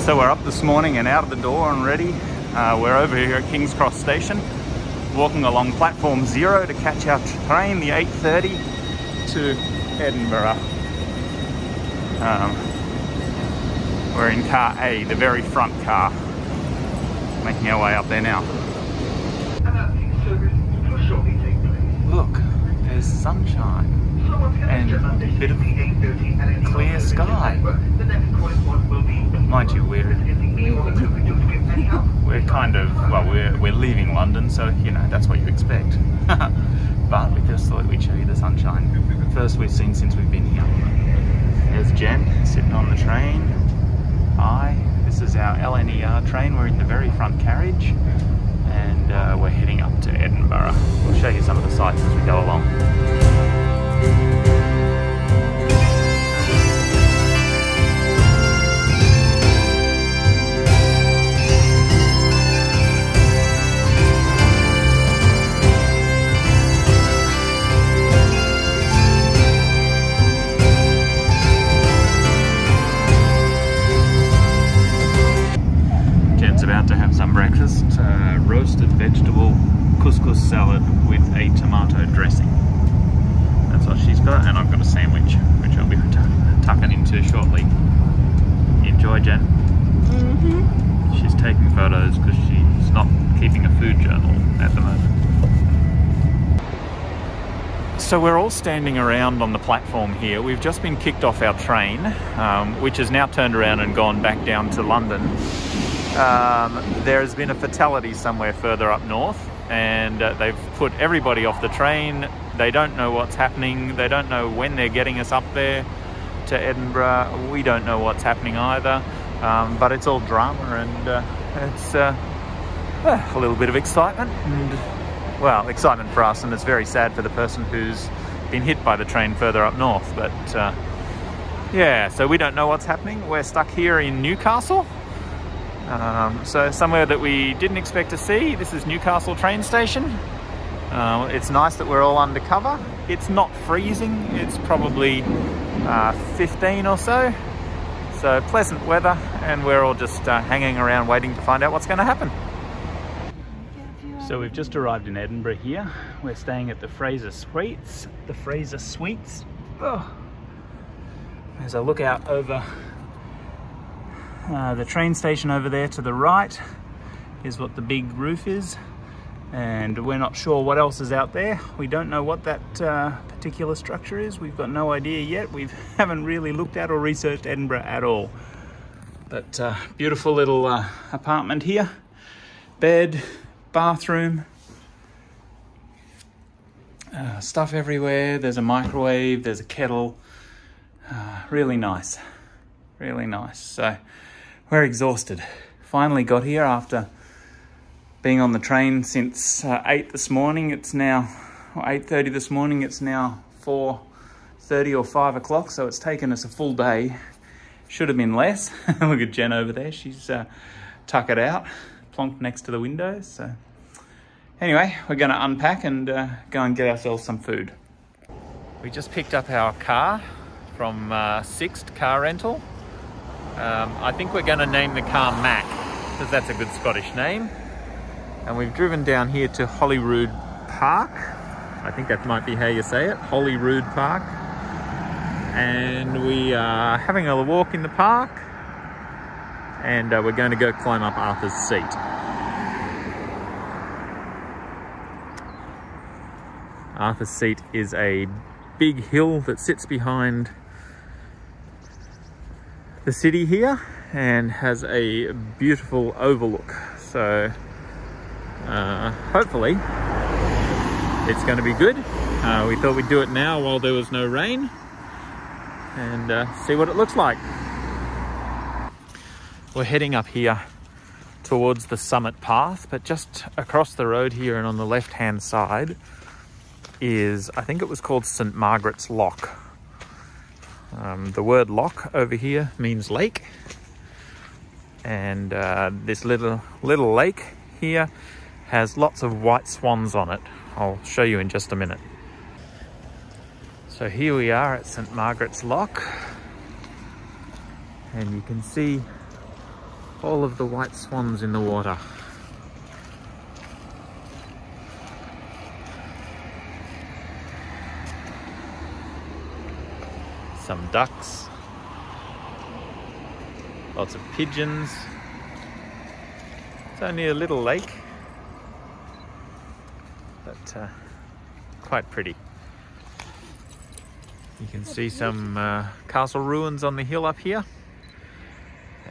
So we're up this morning and out of the door and ready. We're over here at King's Cross Station, walking along platform 0 to catch our train, the 8:30 to Edinburgh. We're in car A, the very front car, making our way up there now. Look, there's sunshine and a bit of clear sky. Mind you, we're kind of, well, we're leaving London, so you know that's what you expect. But we just thought we'd show you the sunshine. First we've seen since we've been here. There's Jen sitting on the train. Hi, this is our LNER train. We're in the very front carriage, and we're heading up to Edinburgh. We'll show you some of the sights as we go along. About to have some breakfast, roasted vegetable couscous salad with a tomato dressing. That's what she's got, and I've got a sandwich which I'll be tucking into shortly. Enjoy, Jen. She's taking photos because she's not keeping a food journal at the moment. So we're all standing around on the platform here. We've just been kicked off our train, which has now turned around and gone back down to London. There has been a fatality somewhere further up north, and they've put everybody off the train. They don't know what's happening. They don't know when they're getting us up there to Edinburgh. We don't know what's happening either, but it's all drama, and it's a little bit of excitement, and well, excitement for us, and it's very sad for the person who's been hit by the train further up north. But yeah, so we don't know what's happening. We're stuck here in Newcastle. So somewhere that we didn't expect to see. This is Newcastle train station. It's nice that we're all undercover. It's not freezing. It's probably 15 or so. So pleasant weather, and we're all just hanging around waiting to find out what's going to happen. So we've just arrived in Edinburgh here. We're staying at the Fraser Suites. The Fraser Suites. Oh. As I look out over the train station over there to the right is what the big roof is, and we're not sure what else is out there. We don't know what that particular structure is. We've got no idea yet. We haven't really looked at or researched Edinburgh at all. But beautiful little apartment here. Bed, bathroom, stuff everywhere. There's a microwave, there's a kettle. Really nice, really nice. So we're exhausted. Finally got here after being on the train since 8 this morning. It's now 8:30 this morning. It's now 4:30 or 5 o'clock. So it's taken us a full day. Should have been less. Look at Jen over there. She's tuckered out, plonked next to the window. So anyway, we're going to unpack and go and get ourselves some food. We just picked up our car from Sixt Car Rental. I think we're going to name the car Mac, because that's a good Scottish name. And we've driven down here to Holyrood Park. I think that might be how you say it, Holyrood Park. And we are having a walk in the park, and we're going to go climb up Arthur's Seat. Arthur's Seat is a big hill that sits behind the city here and has a beautiful overlook. So hopefully it's going to be good. We thought we'd do it now while there was no rain, and see what it looks like. We're heading up here towards the summit path, but just across the road here and on the left hand side is, I think it was called St Margaret's Loch. The word loch over here means lake, and this little lake here has lots of white swans on it. I'll show you in just a minute. So here we are at St Margaret's Loch, and you can see all of the white swans in the water. Some ducks, lots of pigeons. It's only a little lake, but quite pretty. You can see some castle ruins on the hill up here,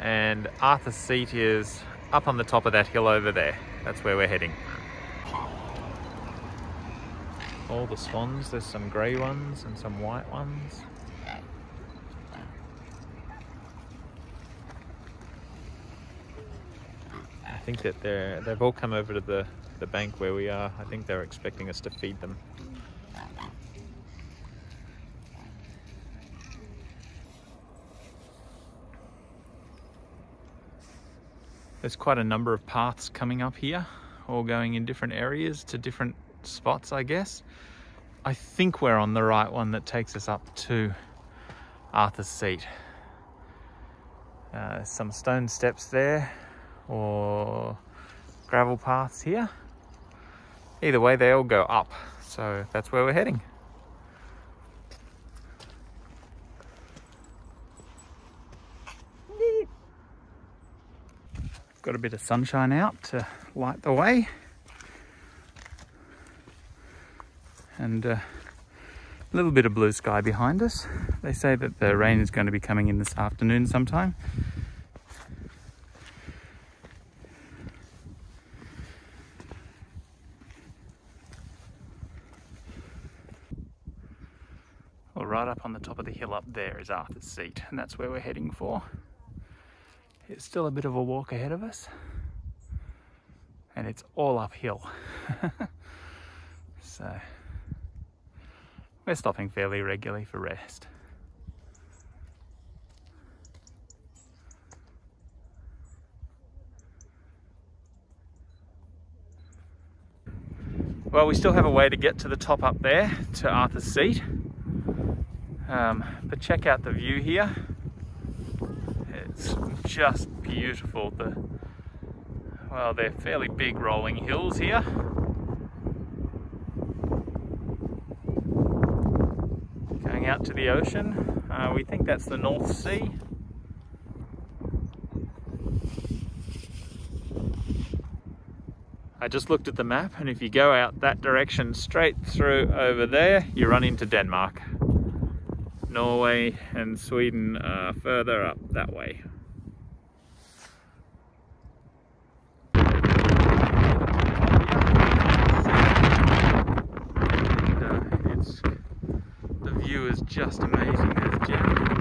and Arthur's Seat is up on the top of that hill over there. That's where we're heading. All the swans, there's some grey ones and some white ones. I think that they've all come over to the bank where we are. I think they're expecting us to feed them. There's quite a number of paths coming up here, all going in different areas to different spots, I guess. I think we're on the right one that takes us up to Arthur's Seat. Some stone steps there, or gravel paths here. Either way, they all go up, so that's where we're heading. Got a bit of sunshine out to light the way, and a little bit of blue sky behind us. They say that the rain is going to be coming in this afternoon sometime. Well, right up on the top of the hill up there is Arthur's Seat, and that's where we're heading for. It's still a bit of a walk ahead of us, and it's all uphill. So we're stopping fairly regularly for rest. Well, we still have a way to get to the top up there, to Arthur's Seat. But check out the view here. It's just beautiful. Well, they're fairly big rolling hills here. Going out to the ocean. We think that's the North Sea. I just looked at the map, and if you go out that direction straight through over there, you run into Denmark. Norway and Sweden are further up that way. And the view is just amazing. There's Jen.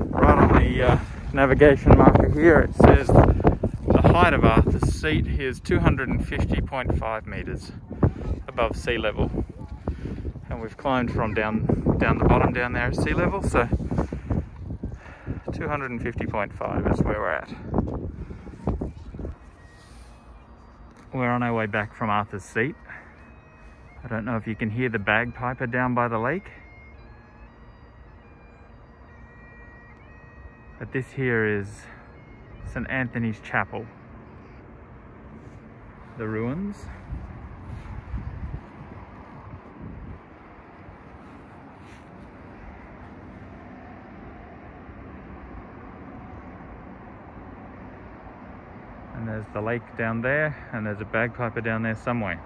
Right on the navigation marker here, it says the height of Arthur's Seat is 250.5 metres above sea level, and we've climbed from down the bottom down there at sea level, so 250.5 is where we're at. We're on our way back from Arthur's Seat. I don't know if you can hear the bagpiper down by the lake. But this here is St. Anthony's Chapel, the ruins. And there's the lake down there, and there's a bagpiper down there somewhere.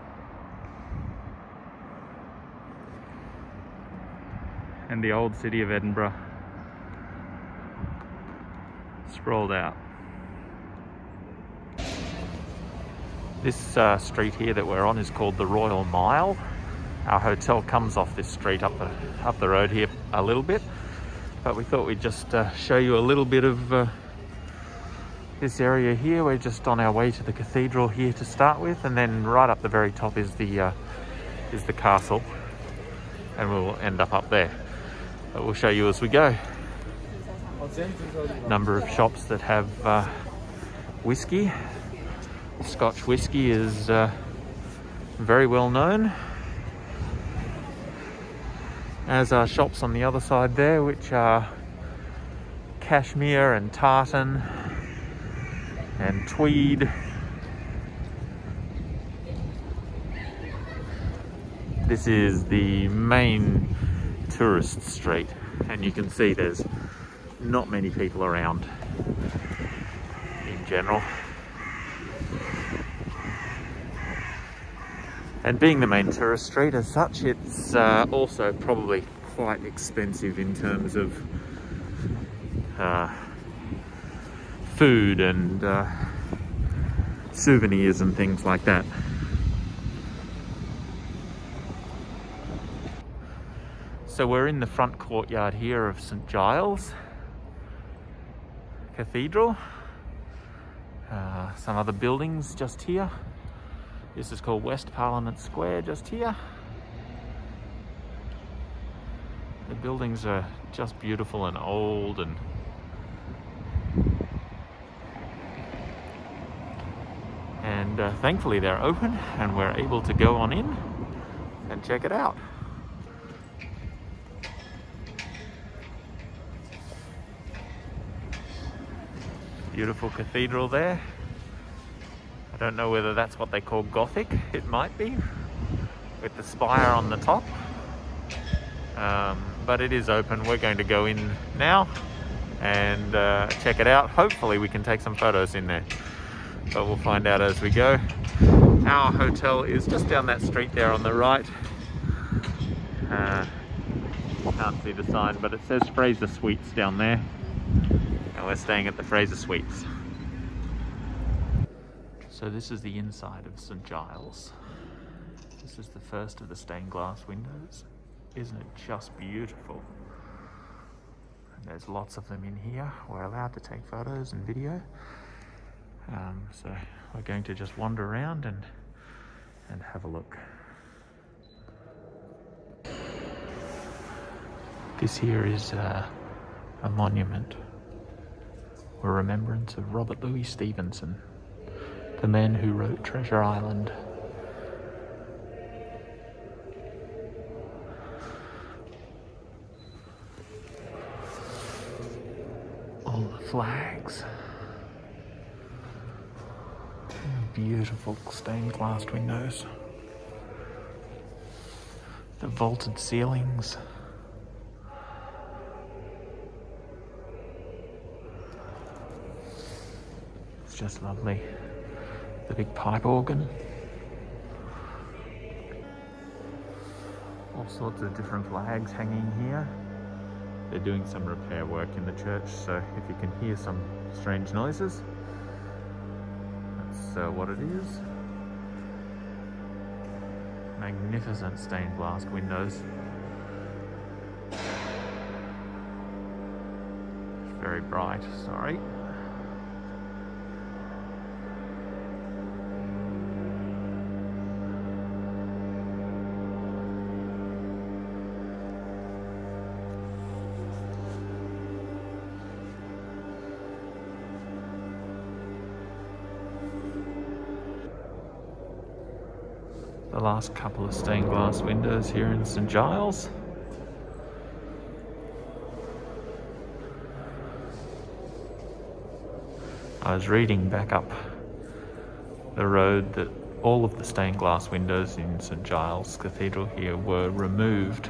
And the old city of Edinburgh sprawled out. This street here that we're on is called the Royal Mile. Our hotel comes off this street up the road here a little bit, but we thought we'd just show you a little bit of this area here. We're just on our way to the cathedral here to start with, and then right up the very top is the castle, and we'll end up there. But we'll show you as we go. Number of shops that have whiskey. Scotch whiskey is very well known, as are shops on the other side there, which are cashmere and tartan and tweed. This is the main tourist street, and you can see there's not many people around in general. And being the main tourist street as such, it's also probably quite expensive in terms of food and souvenirs and things like that. So we're in the front courtyard here of St Giles Cathedral. Some other buildings just here. This is called West Parliament Square just here. The buildings are just beautiful and old, and thankfully they're open and we're able to go on in and check it out. Beautiful cathedral there. I don't know whether that's what they call Gothic. It might be, with the spire on the top. But it is open. We're going to go in now and check it out. Hopefully we can take some photos in there, but we'll find out as we go. Our hotel is just down that street there on the right. Can't see the sign, but it says Fraser Suites down there. And we're staying at the Fraser Suites. So this is the inside of St Giles. This is the first of the stained glass windows. Isn't it just beautiful? And there's lots of them in here. We're allowed to take photos and video. So we're going to just wander around and have a look. This here is a monument, a remembrance of Robert Louis Stevenson, the man who wrote Treasure Island. All the flags. Beautiful stained glass windows. The vaulted ceilings. It's just lovely. The big pipe organ. All sorts of different flags hanging here. They're doing some repair work in the church, so if you can hear some strange noises, that's what it is. Magnificent stained glass windows. Very bright, sorry. The last couple of stained glass windows here in St Giles. I was reading back up the road that all of the stained glass windows in St Giles Cathedral here were removed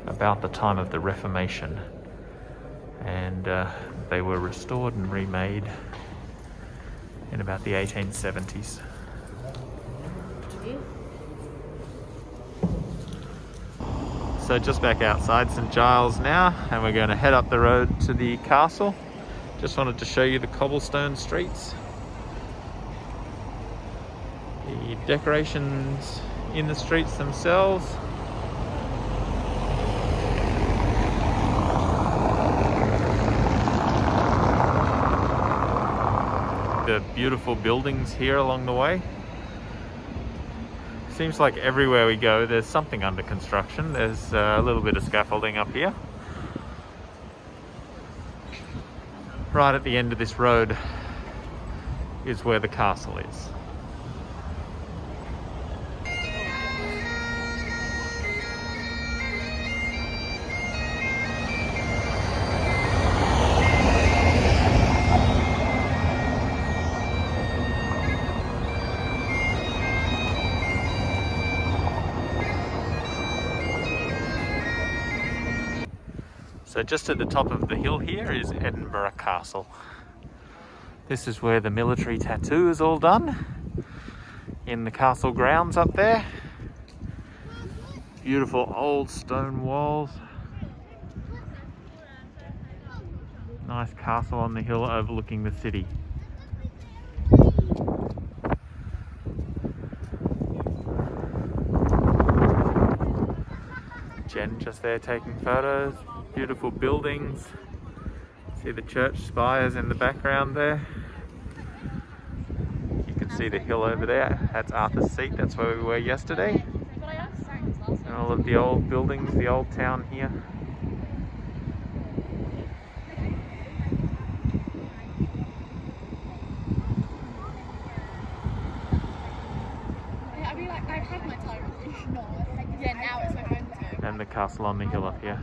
about the time of the Reformation, and they were restored and remade in about the 1870s. So just back outside St Giles now, and we're going to head up the road to the castle. Just wanted to show you the cobblestone streets. The decorations in the streets themselves. The beautiful buildings here along the way. Seems like everywhere we go there's something under construction. There's a little bit of scaffolding up here. right at the end of this road is where the castle is. So just at the top of the hill here is Edinburgh Castle. This is where the military tattoo is all done, in the castle grounds up there. Beautiful old stone walls. Nice castle on the hill overlooking the city. Jen just there taking photos. Beautiful buildings. See the church spires in the background there. You can see the hill over there. That's Arthur's Seat. That's where we were yesterday. And all of the old buildings, the old town here. And the castle on the hill up here.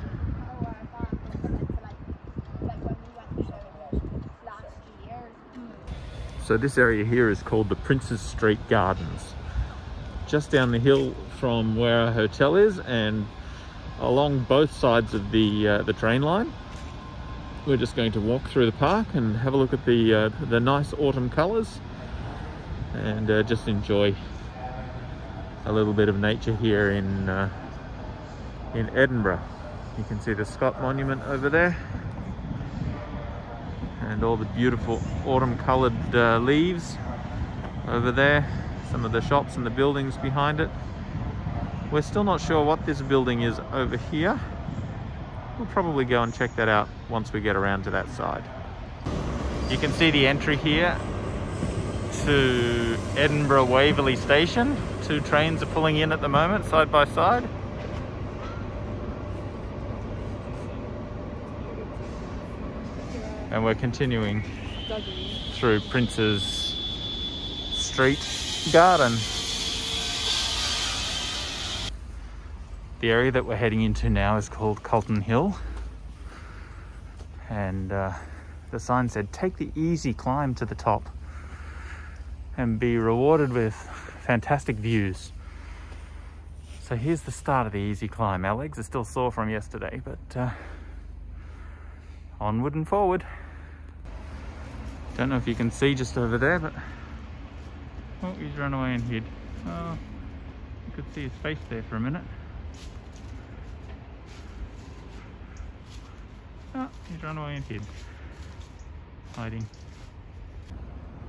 So this area here is called the Princes Street Gardens. Just down the hill from where our hotel is and along both sides of the train line. We're just going to walk through the park and have a look at the nice autumn colours and just enjoy a little bit of nature here in Edinburgh. You can see the Scott Monument over there and all the beautiful autumn coloured leaves over there. Some of the shops and the buildings behind it. We're still not sure what this building is over here. We'll probably go and check that out once we get around to that side. You can see the entry here to Edinburgh Waverley Station. Two trains are pulling in at the moment, side by side. And we're continuing through Princes Street Garden. The area that we're heading into now is called Colton Hill. And the sign said, take the easy climb to the top and be rewarded with fantastic views. So here's the start of the easy climb. Our legs are still sore from yesterday, but onward and forward. Don't know if you can see just over there, but oh, he's run away and hid. Oh, you could see his face there for a minute. Oh, he's run away and hid. Hiding.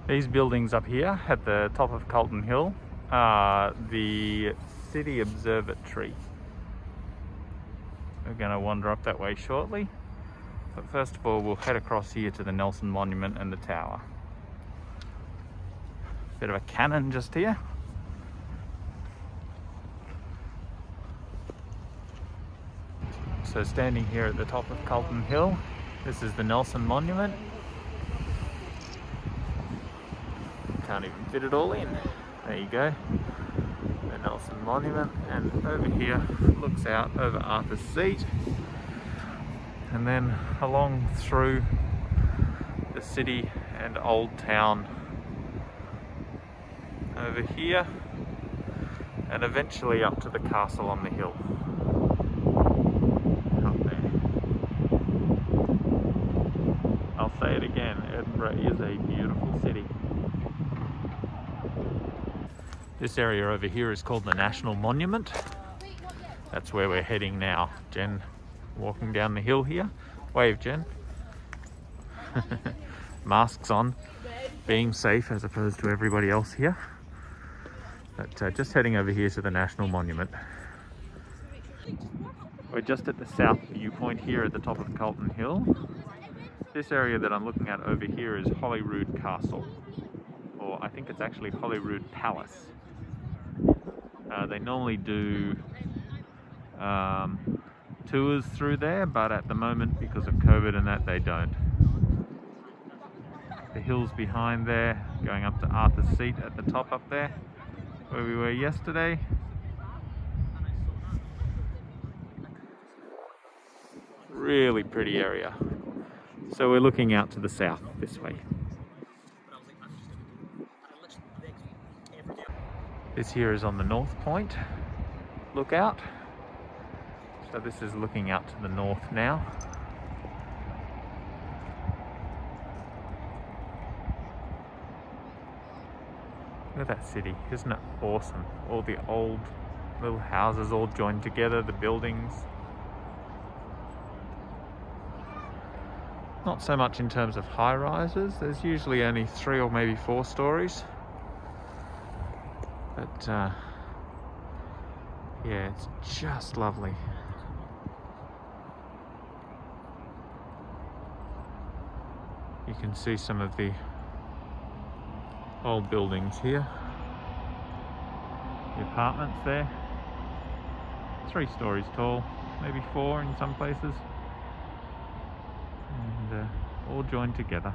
These buildings up here at the top of Colton Hill are the City Observatory. We're going to wander up that way shortly. But first of all, we'll head across here to the Nelson Monument and the tower. Bit of a cannon just here. So standing here at the top of Colton Hill, this is the Nelson Monument. Can't even fit it all in. There you go. The Nelson Monument, and over here looks out over Arthur's Seat. And then along through the city and old town over here, and eventually up to the castle on the hill. Up there. I'll say it again, Edinburgh is a beautiful city. This area over here is called the National Monument. That's where we're heading now. Jen walking down the hill here. Wave, Jen. Masks on, being safe as opposed to everybody else here. But just heading over here to the National Monument. We're just at the south viewpoint here at the top of Colton Hill. This area that I'm looking at over here is Holyrood Castle, or I think it's actually Holyrood Palace. They normally do tours through there, but at the moment, because of COVID and that, they don't. The hills behind there, going up to Arthur's Seat at the top up there, where we were yesterday. Really pretty area. So we're looking out to the south this way. This here is on the North Point lookout. So this is looking out to the north now. Look at that city, isn't it awesome? All the old little houses all joined together, the buildings. Not so much in terms of high rises, there's usually only 3 or maybe 4 stories. But yeah, it's just lovely. You can see some of the old buildings here. The apartments there. 3 stories tall, maybe 4 in some places. And all joined together.